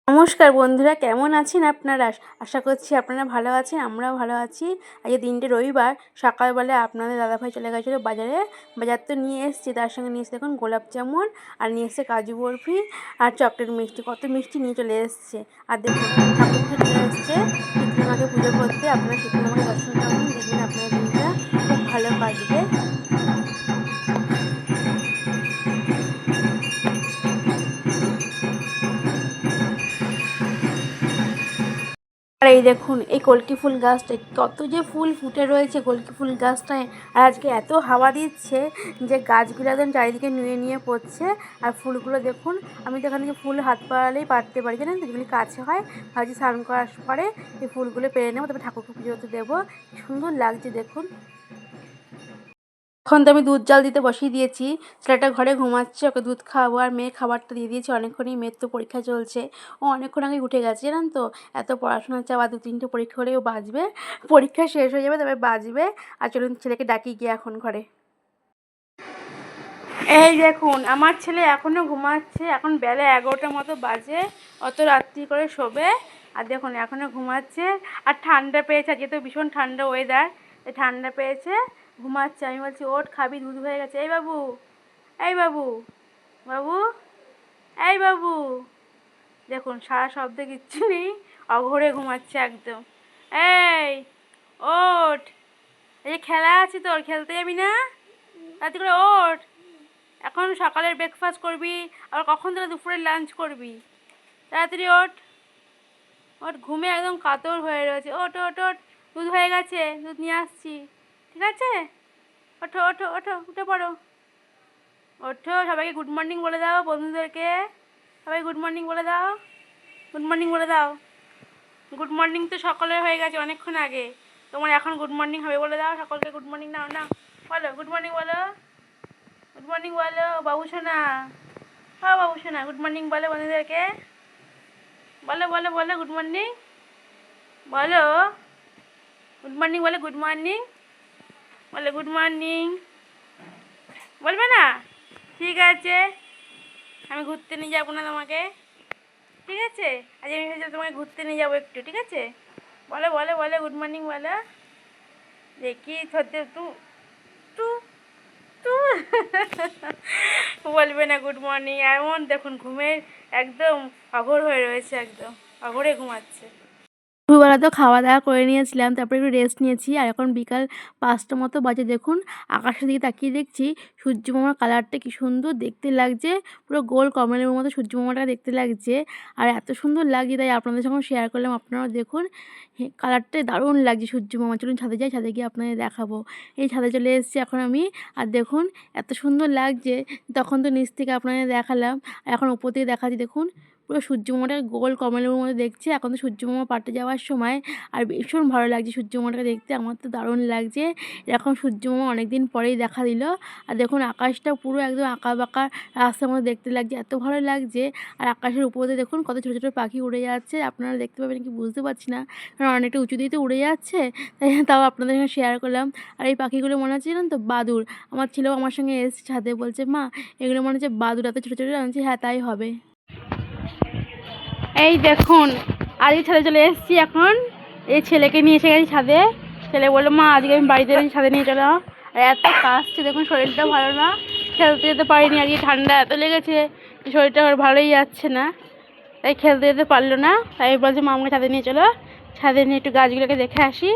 নমস্কার বন্ধুরা, কেমন আছেন আপনারা? আশা করছি আপনারা ভালো আছেন, আমরাও ভালো আছি। আজকে দিনটা রবিবার। সকালবেলা আপনাদের দাদাভাই চলে গেছিলো বাজারে। বাজার তো নিয়ে এসছে, তার সঙ্গে নিয়ে এসছে দেখুন গোলাপ জামুন, আর নিয়ে এসছে কাজু বরফি আর চকলেট মিষ্টি। কত মিষ্টি নিয়ে চলে এসছে। আর দেখুন ঠাকুর পুজো চলে এসছে, শীতলা মাকে পুজো করতে। আপনারা শীতলা মাকে দর্শন করুন, দেখবেন আপনার দিনটা খুব ভালো কাটবে। আর এই দেখুন এই কলকি ফুল গাছটায় কত যে ফুল ফুটে রয়েছে কলকি ফুল গাছটায়। আর আজকে এত হাওয়া দিচ্ছে যে গাছগুলো একদম চারিদিকে নুয়ে নিয়ে পড়ছে। আর ফুলগুলো দেখুন, আমি তো এখান থেকে ফুল হাত পাড়ালেই পারতে পারি, জানেন তো, যেগুলি কাছে হয়। ভাবছি স্নান করার পরে এই ফুলগুলো পেরে নেবো, তারপরে ঠাকুরকে পুজোতে দেবো। সুন্দর লাগছে দেখুন। এখন তো আমি দুধ জাল দিতে বসিয়ে দিয়েছি। ছেলেটা ঘরে ঘুমাচ্ছে, ওকে দুধ খাওয়াবো। আর মেয়ে খাবারটা দিয়ে দিয়েছি অনেকক্ষণই। মেয়ের তো পরীক্ষা চলছে, ও অনেকক্ষণ আগে উঠে গেছে, জানেন তো। এত পড়াশোনার চাপ, আর 2-3টে পরীক্ষা হলেও বাজবে। পরীক্ষা শেষ হয়ে যাবে তবে বাজবে। আর চলুন ছেলেকে ডাকি গিয়ে এখন ঘরে। এই দেখুন আমার ছেলে এখনও ঘুমাচ্ছে। এখন বেলা 11টার মতো বাজে। অত রাত্রি করে শোবে। আর দেখুন এখনও ঘুমাচ্ছে। আর ঠান্ডা পেয়েছে, আজকে তো ভীষণ ঠান্ডা ওয়েদার, ঠান্ডা পেয়েছে, ঘুমাচ্ছে। আমি বলছি ওঠ, খাবি, দুধ হয়ে গেছে। এই বাবু, এই বাবু, বাবু, এই বাবু। দেখুন সারা শব্দ কিচ্ছু নেই, অঘরে ঘুমাচ্ছে একদম। এই ওঠ, এই খেলা আছে তোর, খেলতে যাবি না? তাড়াতাড়ি করে ওঠ। এখন সকালের ব্রেকফাস্ট করবি, আবার কখন তাহলে দুপুরের লাঞ্চ করবি? তাড়াতাড়ি ওঠ, ওঠ, ঘুমে একদম কাতর হয়ে রয়েছে। ওঠ ওঠ ওঠ, দুধ হয়ে গেছে, দুধ নিয়ে আসছি, ঠিক আছে? ওঠো ওঠো ওঠো, উঠে পড়ো, ওঠো। সবাইকে গুড মর্নিং বলে দাও, বন্ধুদেরকে সবাই গুড মর্নিং বলে দাও, গুড মর্নিং বলে দাও। গুড মর্নিং তো সকলের হয়ে গেছে অনেকক্ষণ আগে, তোমার এখন গুড মর্নিং হবে, বলে দাও সকলকে গুড মর্নিং। নাও না, বলো গুড মর্নিং, বলো গুড মর্নিং, বলো বাবু সোনা, হ্যাঁ বাবু সোনা, গুড মর্নিং বলো বন্ধুদেরকে, বলো বলো বলো গুড মর্নিং, বলো গুড মর্নিং, বলো গুড মর্নিং, বলো গুড মর্নিং। বলবে না? ঠিক আছে, আমি ঘুরতে নিয়ে যাবো না তোমাকে, ঠিক আছে? আজ আমি ভেবেছি তোমাকে ঘুরতে নিয়ে যাবো একটু, ঠিক আছে? বলো বলো বলো গুড মর্নিং বলো, দেখি সত্যি তু তু তু বলবে না গুড মর্নিং। এমন দেখুন ঘুমের একদম অঘোর হয়ে রয়েছে, একদম অঘোরে ঘুমাচ্ছে। দুপুরবেলা তো খাওয়া দাওয়া করে নিয়েছিলাম, তারপরে একটু রেস্ট নিয়েছি। আর এখন বিকাল 5টা মতো বাজে। দেখুন আকাশের দিকে তাকিয়ে দেখছি সূর্য মামার কালারটা কি সুন্দর দেখতে লাগছে, পুরো গোল কমলের মতো সূর্য মামাটা দেখতে লাগছে। আর এত সুন্দর লাগছে, তাই আপনাদের সঙ্গে শেয়ার করলাম। আপনারাও দেখুন, কালারটা দারুণ লাগছে সূর্য মামা। চলুন ছাদে যাই, ছাদে গিয়ে আপনাদের দেখাবো। এই ছাদে চলে এসেছি এখন আমি। আর দেখুন এত সুন্দর লাগছে, তখন তো নিচ থেকে আপনাদের দেখালাম, আর এখন উপর থেকে দেখাচ্ছি। দেখুন পুরো সূর্যমামাটাকে গোল কমলের মতো দেখছে। এখন তো সূর্যমামা পাটে যাওয়ার সময়। আর ভীষণ ভালো লাগছে সূর্যমামাটাকে দেখতে, আমার তো দারুণ লাগছে। এরকম সূর্যমামা অনেক দিন পরেই দেখা দিল। আর দেখুন আকাশটা পুরো একদম আঁকা বাঁকা রাস্তার মতো দেখতে লাগছে, এত ভালো লাগছে। আর আকাশের উপরে দেখুন কত ছোটো ছোটো পাখি উড়ে যাচ্ছে, আপনারা দেখতে পাবেন কি বুঝতে পারছি না, কারণ অনেকটা উঁচু দিয়ে তো উড়ে যাচ্ছে, তাই তাও আপনাদের সঙ্গে শেয়ার করলাম। আর এই পাখিগুলো মনে হচ্ছে জানেন তো বাদুড়। আমার ছেলেও আমার সঙ্গে এসেছে ছাদে, বলছে মা এগুলো মনে হচ্ছে বাদুড়, এত ছোটো ছোটো। জানছি হ্যাঁ তাই হবে। এই দেখুন আজকে ছাদে চলে এসেছি এখন। এই ছেলেকে নিয়ে এসে গেছি ছাদে। ছেলে বললো মা আজকে আমি বাড়িতে এসেছি, ছাদে নিয়ে চলো। আর এত কাশছে দেখুন, শরীরটা ভালো না, খেলতে যেতে পারিনি। আজকে ঠান্ডা এত লেগেছে, শরীরটা আমার ভালোই যাচ্ছে না, তাই খেলতে যেতে পারলো না। তাই বলছে মা আমাকে ছাদে নিয়ে চলো, ছাদে নিয়ে একটু গাছগুলোকে দেখে আসি,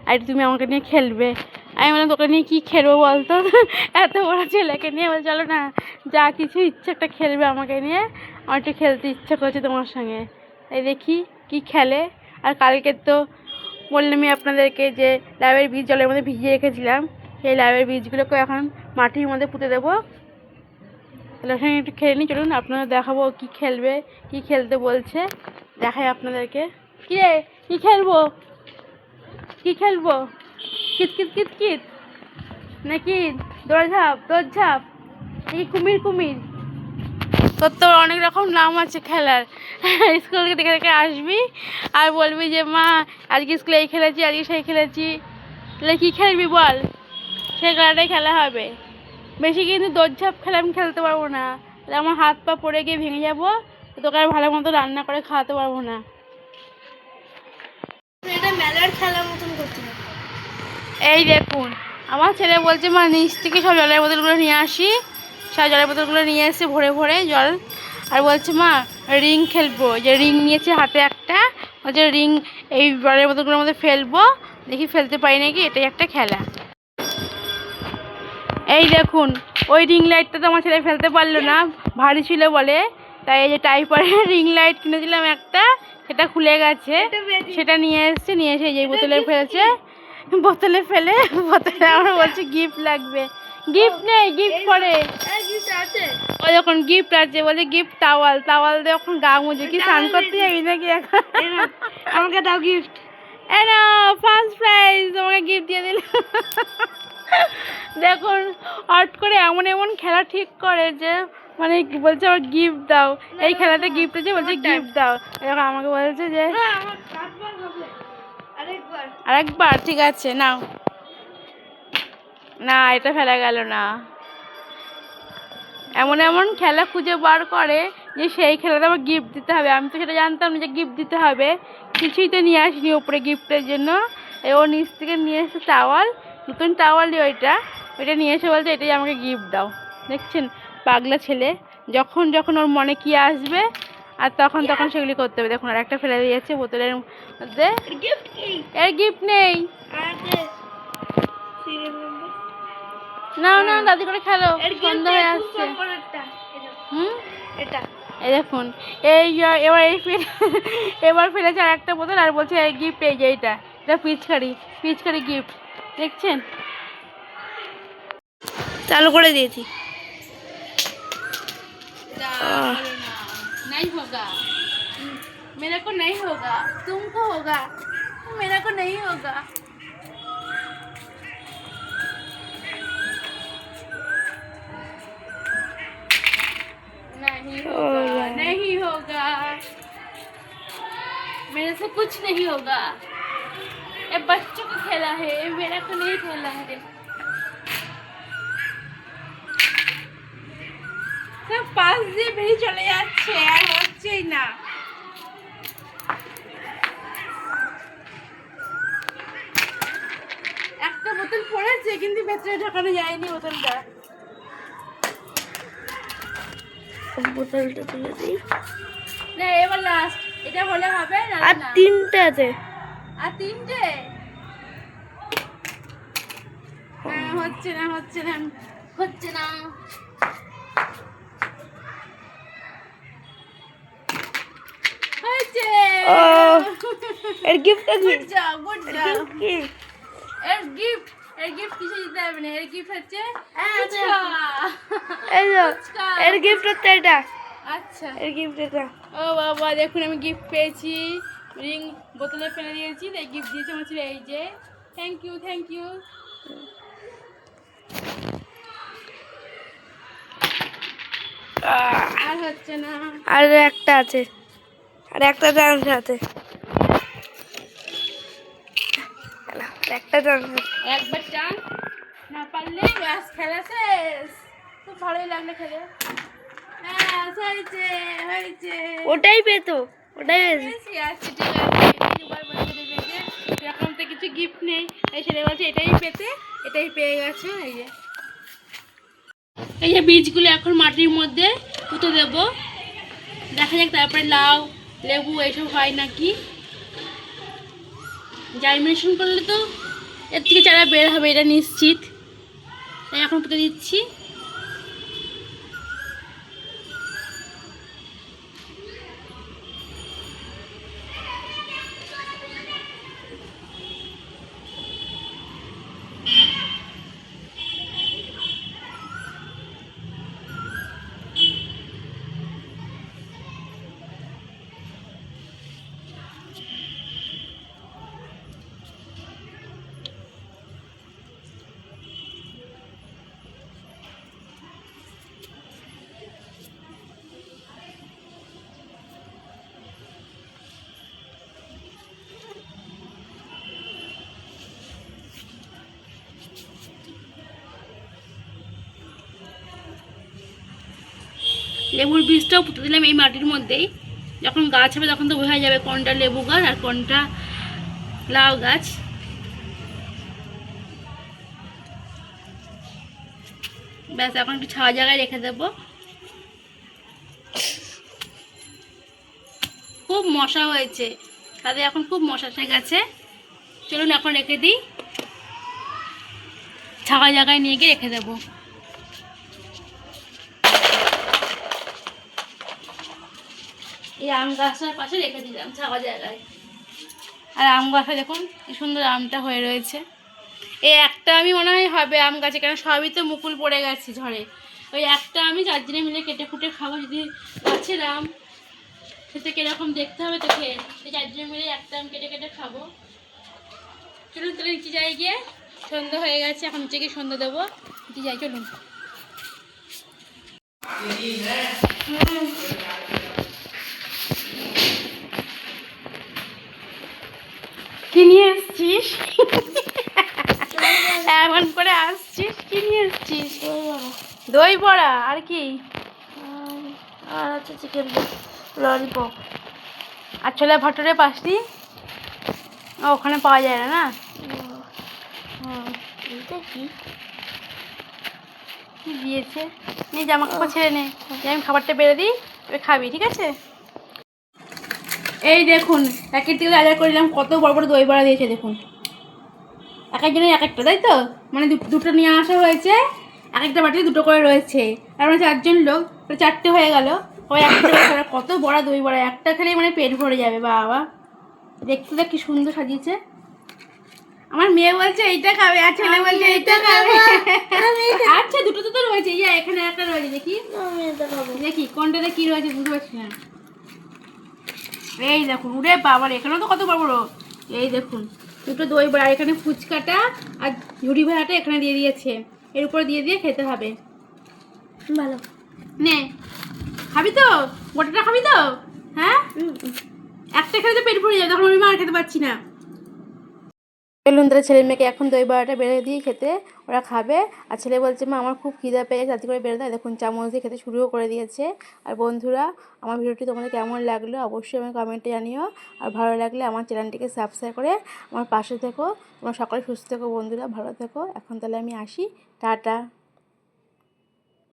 আর একটু তুমি আমাকে নিয়ে খেলবে। আমি বললাম তোকে নিয়ে কী খেলবো বলতো, এত বড় ছেলেকে নিয়ে। বলে চলো না, যা কিছু ইচ্ছে একটা খেলবে আমাকে নিয়ে, আমার একটু খেলতে ইচ্ছে করছে তোমার সঙ্গে, তাই দেখি কি খেলে। আর কালকে তো বললামই আপনাদেরকে যে লাউয়ের বীজ জলের মধ্যে ভিজিয়ে রেখেছিলাম, সেই লাউয়ের বীজগুলোকে এখন মাটির মধ্যে পুঁতে দেবো। তাহলে ওখানে একটু খেলে নিই, চলুন আপনারা দেখাবো কি খেলবে, কি খেলতে বলছে, দেখাই আপনাদেরকে। কী রে, কী খেলবো, কী খেলবো? কিত কিত কিত কিত নাকি দৌড়ঝাঁপ দৌড়ঝাঁপ নাকি কুমির কুমির? তোর তো অনেক রকম নাম আছে খেলার। স্কুলকে দেখে দেখে আসবি আর বলবি যে মা আজকে স্কুলে এই খেলেছি, আজকে সেই খেলেছি। তাহলে কী খেলবি বল, সেই খেলাটাই খেলা হবে। বেশি কিন্তু দৌড়ঝাঁপ খেলা আমি খেলতে পারবো না, তাহলে আমার হাত পা পড়ে গিয়ে ভেঙে যাবো, তোকে আর ভালো মতো রান্না করে খাওয়াতে পারবো না। এটা মেলার খেলার মতন করতে হবে। এই দেখুন আমার ছেলে বলছে মা নিচ থেকে সব জলের বোতলগুলো নিয়ে আসি, সব জলের বোতলগুলো নিয়ে এসে ভরে ভরে জল, আর বলছে মা রিং খেলবো, যে রিং নিয়েছে হাতে একটা, বলছে রিং এই জলের বোতলগুলোর মধ্যে ফেলবো, দেখি ফেলতে পারি নাকি, এটাই একটা খেলা। এই দেখুন ওই রিং লাইটটা তো আমার ছেলে ফেলতে পারলো না, ভারী ছিল বলে, তাই এই যে টাইপারের রিং লাইট কিনেছিলাম একটা, সেটা খুলে গেছে, সেটা নিয়ে এসছে, নিয়ে এসে এই বোতলে ফেলেছে, বোতলে ফেলে বোতলে আমরা বলছি গিফট লাগবে, গিফট নেই গিফট পরে, ও যখন গিফট আছে বলছে গিফট টাওয়াল, টাওয়াল দিয়ে এখন গা মুজে, কি স্নান করতে যাবি নাকি এখন? আমাকে দাও গিফট। এই না ফার্স্ট প্রাইজ, তোমাকে গিফট দিয়ে দিল। দেখুন হট করে এমন এমন খেলা ঠিক করে যে মানে বলছে আমার গিফট দাও, এই খেলাতে গিফট আছে, বলছে গিফট দাও, এরকম আমাকে বলছে যে আরেকবার, ঠিক আছে নাও, না এটা ফেলা গেল না। এমন এমন খেলা খুঁজে বার করে যে সেই খেলাতে আবার গিফট দিতে হবে, আমি তো সেটা জানতাম না যে গিফট দিতে হবে, কিছুই তো নিয়ে আসিনি ওপরে গিফটের জন্য। ও নিচ থেকে নিয়ে এসে টাওয়াল, নতুন টাওয়ালই ওইটা নিয়ে এসে বলছে এটাই আমাকে গিফট দাও। দেখছেন পাগলা ছেলে, যখন যখন ওর মনে কি আসবে আর তখন তখন সেগুলি করতে হবে। দেখুন আর একটা ফেলে দিয়েছে বোতলের মধ্যে, এর গিফট নেই, নাও না দাদি করে খেলো, সন্ধ্যা হয়ে আসছে। এটা এই দেখুন এই এবার এবার ফেলেছে আর একটা বোতল, আর বলছে গিফট এই যে এইটা, এটা পিচকারি গিফট, দেখছেন চালু করে দিয়েছি। नहीं होगा, मेरे को नहीं होगा, तुमको होगा, मेरे को नहीं होगा। नहीं होगा, नहीं होगा, मेरे से कुछ नहीं होगा, ये बच्चों को खेला है, ये मेरा को नहीं खेला है। पास দিয়ে বেরিয়ে চলে যাচ্ছে আর হচ্ছেই না। একটা বোতল পড়েছে কিন্তু ভেতরে ঢোকানো যায়নি বোতলটা। বোতলটা তুলে দিই, না এবার লাস্ট, এটা হলে হবে না, আর তিনটে আছে, আর তিনটে হচ্ছে না হচ্ছে না হচ্ছে না। এর gift good job good job. এর গিফট কিছু দিতে হবে না, এর গিফট হচ্ছে এর গিফট হচ্ছে এটা। আচ্ছা এর গিফট এটা। ও বাবা দেখুন আমি গিফট পেয়েছি, রিং বোতলে ফেলে দিয়েছি, তাই গিফট দিয়েছে আমার ছিল, এই যে থ্যাংক ইউ থ্যাংক ইউ। আর হচ্ছে না, আর একটা আছে, আর একটা চান্স আছে, একটা চান্স, একবার চান না পারলে ব্যাস খেলা শেষ। খুব ভালোই লাগলো খেলে, হ্যাঁ হয়েছে হয়েছে, ওটাই পেতো, ওটাই পেয়েছে। পেয়েছি, আচ্ছা ঠিক আছে, এবার বাচ্চাদের পেয়েছে, এখন তো কিছু গিফট নেই, এই ছেলে বলছে এটাই পেতে, এটাই পেয়ে গেছো। এই যে বীজগুলো এখন মাটির মধ্যে পুঁতে দেবো, দেখা যাক তারপরে লাউ লেবু এইসব হয় নাকি, জার্মিনেশন করলে তো এর থেকে চারা বের হবে এটা নিশ্চিত, তাই এখন পুঁতে দিচ্ছি। লেবুর বীজটাও পুঁতে দিলাম এই মাটির মধ্যেই। যখন গাছ হবে তখন তো বোঝা যাবে কোনটা লেবু গাছ আর কোনটা লাউ গাছ। ব্যাস, এখন একটু ছাওয়া জায়গায় রেখে দেবো। খুব মশা হয়েছে, তাদের এখন খুব মশা এসে গেছে। চলুন এখন রেখে দিই, ছাওয়া জায়গায় নিয়ে গিয়ে রেখে দেবো। এই আম গাছটার পাশে রেখে দিলাম ছাওয়া জায়গায়। আর আম গাছটা দেখুন কি সুন্দর আমটা হয়ে রয়েছে। এই একটা আমি মনে হয় হবে আম গাছে, কারণ সবই তো মুকুল পড়ে গেছে ঝড়ে। ওই একটা আমি 4 জনে মিলে কেটে কুটে খাবো। যদি গাছের আম খেতে কিরকম দেখতে হবে তো খেয়ে, এই 4 জনে মিলে একটা আম কেটে কেটে খাবো। চলুন তাহলে নিচে যাই গিয়ে, সন্ধ্যা হয়ে গেছে, এখন নিচে গিয়ে সন্ধ্যা দেবো। নিচে যাই, চলুন। কি নিয়ে এসছিস? এমন করে আসছিস, কি নিয়ে এসছিস? দই বড়া আর কি? আর আছে চিকেন ললিপপ। আর ছোলা ভাটুরে পাসনি? ওখানে পাওয়া যায় না, না? এটা কি কি দিয়েছে? নে জামা কাপড় ছেড়ে নে, আমি খাবারটা বেড়ে দিই, এবার খাবি, ঠিক আছে? এই দেখুন, প্যাকেট থেকে আদার করলাম, কত বড় বড় দই বড়া দিয়েছে দেখুন। এক একজনের এক একটা, তাই তো? মানে দুটো নিয়ে আসা হয়েছে, এক একটা বাটিতে দুটো করে রয়েছে। আর আমরা 4 জন লোক, 4টে হয়ে গেল। ওই একটা কত বড় দই বড়া, একটা খেলেই মানে পেট ভরে যাবে। বাবা, দেখতে দেখ কি সুন্দর সাজিয়েছে। আমার মেয়ে বলছে এইটা খাবে, আর ছেলে বলছে এইটা খাবে। আচ্ছা, দুটো তো রয়েছে, ইয়া এখানে একটা রয়েছে, দেখি দেখি কোনটাতে কি রয়েছে বুঝতে পারছি না। এই দেখুন, উড়ে বাবার, এখানেও তো কত বড় বড়। এই দেখুন, দুটো দই বড়া, এখানে ফুচকাটা আর ঝুড়ি ভাড়াটা এখানে দিয়ে দিয়েছে। এর উপরে দিয়ে দিয়ে খেতে হবে। ভালো। নে, খাবি তো? গোটাটা খাবি তো? হ্যাঁ, একটা খেলে তো পেট ভরে যাবে, তখন আমি আর খেতে পারছি না। চলুন তাহলে ছেলে মেয়েকে এখন দই বড়াটা বেড়ে দিয়ে খেতে, ওরা খাবে। আর ছেলে বলছে মা আমার খুব খিদে পেয়ে গেছে, তাড়াতাড়ি করে বেড়ে দেয়। দেখুন চামচ দিয়ে খেতে শুরুও করে দিয়েছে। আর বন্ধুরা, আমার ভিডিওটি তোমাদের কেমন লাগলো অবশ্যই আমার কমেন্টে জানিও। আর ভালো লাগলে আমার চ্যানেলটিকে সাবস্ক্রাইব করে আমার পাশে থেকো। তোমরা সকলে সুস্থ থেকো বন্ধুরা, ভালো থেকো। এখন তাহলে আমি আসি, টাটা।